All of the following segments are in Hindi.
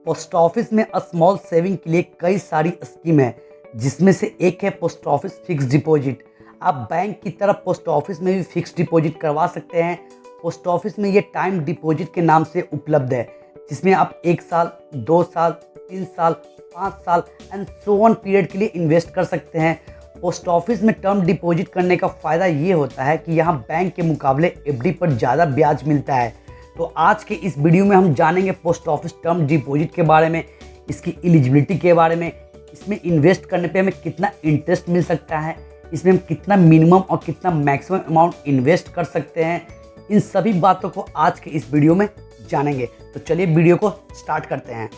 पोस्ट ऑफिस में स्मॉल सेविंग के लिए कई सारी स्कीम है, जिसमें से एक है पोस्ट ऑफिस फिक्स डिपॉजिट। आप बैंक की तरफ पोस्ट ऑफिस में भी फिक्स डिपॉजिट करवा सकते हैं। पोस्ट ऑफिस में ये टाइम डिपॉजिट के नाम से उपलब्ध है, जिसमें आप 1 साल, 2 साल, 3 साल, 5 साल एंड सो ऑन पीरियड के लिए इन्वेस्ट कर सकते हैं। पोस्ट ऑफिस में टर्म डिपॉजिट करने का फ़ायदा ये होता है कि यहाँ बैंक के मुकाबले एफडी पर ज़्यादा ब्याज मिलता है। तो आज के इस वीडियो में हम जानेंगे पोस्ट ऑफिस टर्म डिपॉजिट के बारे में, इसकी एलिजिबिलिटी के बारे में, इसमें इन्वेस्ट करने पे हमें कितना इंटरेस्ट मिल सकता है, इसमें हम कितना मिनिमम और कितना मैक्सिमम अमाउंट इन्वेस्ट कर सकते हैं। इन सभी बातों को आज के इस वीडियो में जानेंगे। तो चलिए वीडियो को स्टार्ट करते हैं।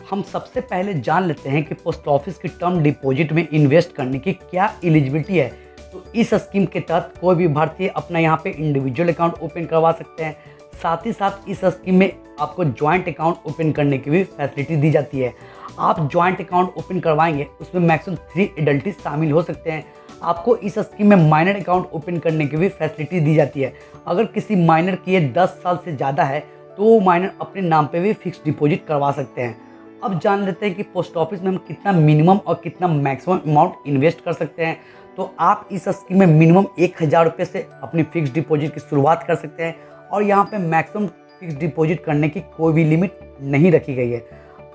हम सबसे पहले जान लेते हैं कि पोस्ट ऑफिस की टर्म डिपॉजिट में इन्वेस्ट करने की क्या एलिजिबिलिटी है। तो इस स्कीम के तहत कोई भी भारतीय अपना यहाँ पे इंडिविजुअल अकाउंट ओपन करवा सकते हैं। साथ ही साथ इस स्कीम में आपको ज्वाइंट अकाउंट ओपन करने की भी फैसिलिटी दी जाती है। आप ज्वाइंट अकाउंट ओपन करवाएंगे, उसमें मैक्सिमम 3 एडल्ट शामिल हो सकते हैं। आपको इस स्कीम में माइनर अकाउंट ओपन करने की भी फैसिलिटी दी जाती है। अगर किसी माइनर की एज 10 साल से ज़्यादा है तो वो माइनर अपने नाम पे भी फिक्स डिपॉजिट करवा सकते हैं। अब जान लेते हैं कि पोस्ट ऑफिस में हम कितना मिनिमम और कितना मैक्सिमम अमाउंट इन्वेस्ट कर सकते हैं। तो आप इस स्कीम में मिनिमम 1000 रुपये से अपनी फिक्स डिपॉजिट की शुरुआत कर सकते हैं और यहाँ पे मैक्सिमम फिक्स डिपॉजिट करने की कोई भी लिमिट नहीं रखी गई है।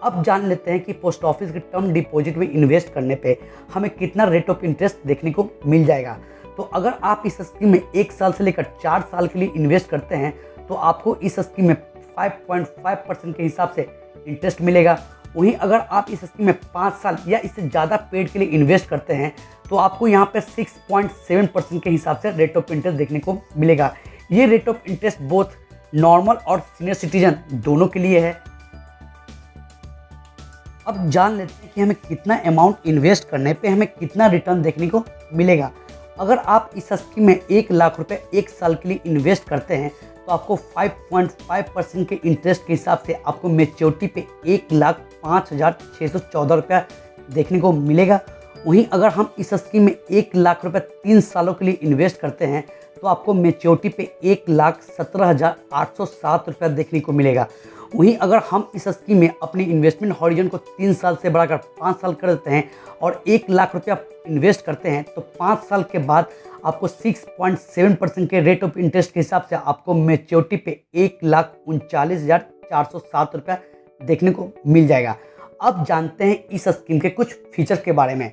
अब जान लेते हैं कि पोस्ट ऑफिस के टर्म डिपॉजिट में इन्वेस्ट करने पे हमें कितना रेट ऑफ इंटरेस्ट देखने को मिल जाएगा। तो अगर आप इस स्कीम में 1 साल से लेकर 4 साल के लिए इन्वेस्ट करते हैं तो आपको इस स्कीम में 5.5% के हिसाब से इंटरेस्ट मिलेगा। वहीं अगर आप इस स्कीम में 5 साल या इससे ज़्यादा पीरियड के लिए इन्वेस्ट करते हैं तो आपको यहाँ पे 6.7% के हिसाब से रेट ऑफ इंटरेस्ट देखने को मिलेगा। ये rate of interest both normal और सीनियर सिटीजन दोनों के लिए है। अब जान लेते हैं कि हमें कितना अमाउंट इन्वेस्ट करने पे हमें कितना रिटर्न देखने को मिलेगा। अगर आप इस स्कीम में 1 लाख रुपए 1 साल के लिए इन्वेस्ट करते हैं तो आपको 5.5% के इंटरेस्ट के हिसाब से आपको मैच्योरिटी पे 1,05,614 रुपया देखने को मिलेगा। वहीं अगर हम इस स्कीम में 1 लाख रुपए 3 सालों के लिए इन्वेस्ट करते हैं तो आपको मैच्योरिटी पे 1,17,807 रुपया देखने को मिलेगा। वहीं अगर हम इस स्कीम में अपनी इन्वेस्टमेंट हॉरिजन को 3 साल से बढ़ाकर 5 साल कर देते हैं और 1 लाख रुपया इन्वेस्ट करते हैं तो 5 साल के बाद आपको 6.7% के रेट ऑफ इंटरेस्ट के हिसाब से आपको मैच्योरिटी पे 1,39,407 रुपया देखने को मिल जाएगा। अब जानते हैं इस स्कीम के कुछ फीचर के बारे में।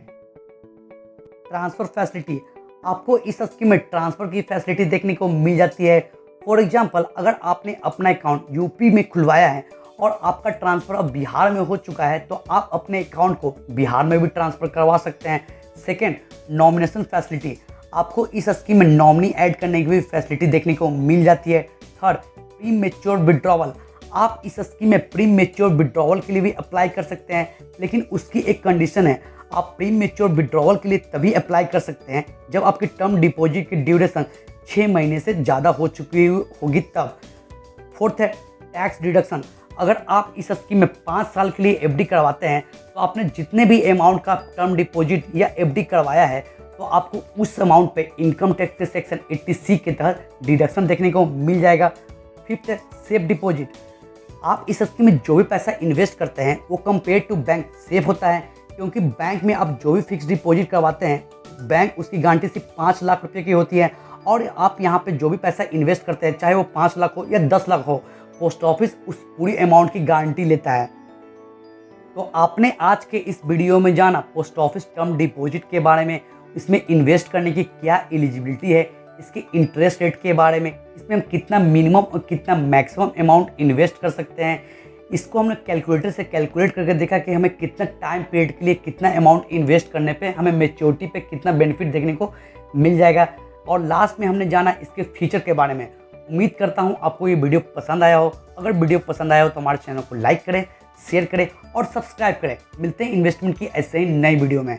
ट्रांसफ़र फैसिलिटी, आपको इस स्कीम में ट्रांसफ़र की फैसिलिटी देखने को मिल जाती है। फॉर एग्जांपल, अगर आपने अपना अकाउंट यूपी में खुलवाया है और आपका ट्रांसफ़र अब बिहार में हो चुका है तो आप अपने अकाउंट को बिहार में भी ट्रांसफ़र करवा सकते हैं। सेकेंड, नॉमिनेशन फैसिलिटी, आपको इस स्कीम में नॉमिनी ऐड करने की भी फैसिलिटी देखने को मिल जाती है। थर्ड, प्री मेच्योर विड्रॉवल, आप इस स्कीम में प्री मेच्योर विड्रॉवल के लिए भी अप्लाई कर सकते हैं, लेकिन उसकी एक कंडीशन है। आप प्री मेच्योर विड्रॉवल के लिए तभी अप्लाई कर सकते हैं जब आपकी टर्म डिपॉजिट की ड्यूरेशन 6 महीने से ज़्यादा हो चुकी होगी तब। फोर्थ है टैक्स डिडक्शन, अगर आप इस स्कीम में 5 साल के लिए एफडी करवाते हैं तो आपने जितने भी अमाउंट का टर्म डिपॉजिट या एफडी करवाया है तो आपको उस अमाउंट पे इनकम टैक्स के सेक्शन 80C के तहत डिडक्शन देखने को मिल जाएगा। फिफ्थ है सेफ डिपॉजिट, आप इस स्कीम में जो भी पैसा इन्वेस्ट करते हैं वो कंपेयर टू बैंक सेफ होता है, क्योंकि बैंक में आप जो भी फिक्स डिपॉजिट करवाते हैं बैंक उसकी गारंटी सिर्फ 5 लाख रुपये की होती है और आप यहाँ पे जो भी पैसा इन्वेस्ट करते हैं चाहे वो 5 लाख हो या 10 लाख हो, पोस्ट ऑफिस उस पूरी अमाउंट की गारंटी लेता है। तो आपने आज के इस वीडियो में जाना पोस्ट ऑफिस टर्म डिपॉजिट के बारे में, इसमें इन्वेस्ट करने की क्या एलिजिबिलिटी है, इसके इंटरेस्ट रेट के बारे में, इसमें हम कितना मिनिमम और कितना मैक्सिमम अमाउंट इन्वेस्ट कर सकते हैं। इसको हमने कैलकुलेटर से कैलकुलेट करके देखा कि हमें कितना टाइम पीरियड के लिए कितना अमाउंट इन्वेस्ट करने पे हमें मैच्योरिटी पे कितना बेनिफिट देखने को मिल जाएगा। और लास्ट में हमने जाना इसके फीचर के बारे में। उम्मीद करता हूँ आपको ये वीडियो पसंद आया हो। अगर वीडियो पसंद आया हो तो हमारे चैनल को लाइक करें, शेयर करें और सब्सक्राइब करें। मिलते हैं इन्वेस्टमेंट की ऐसे ही नई वीडियो में।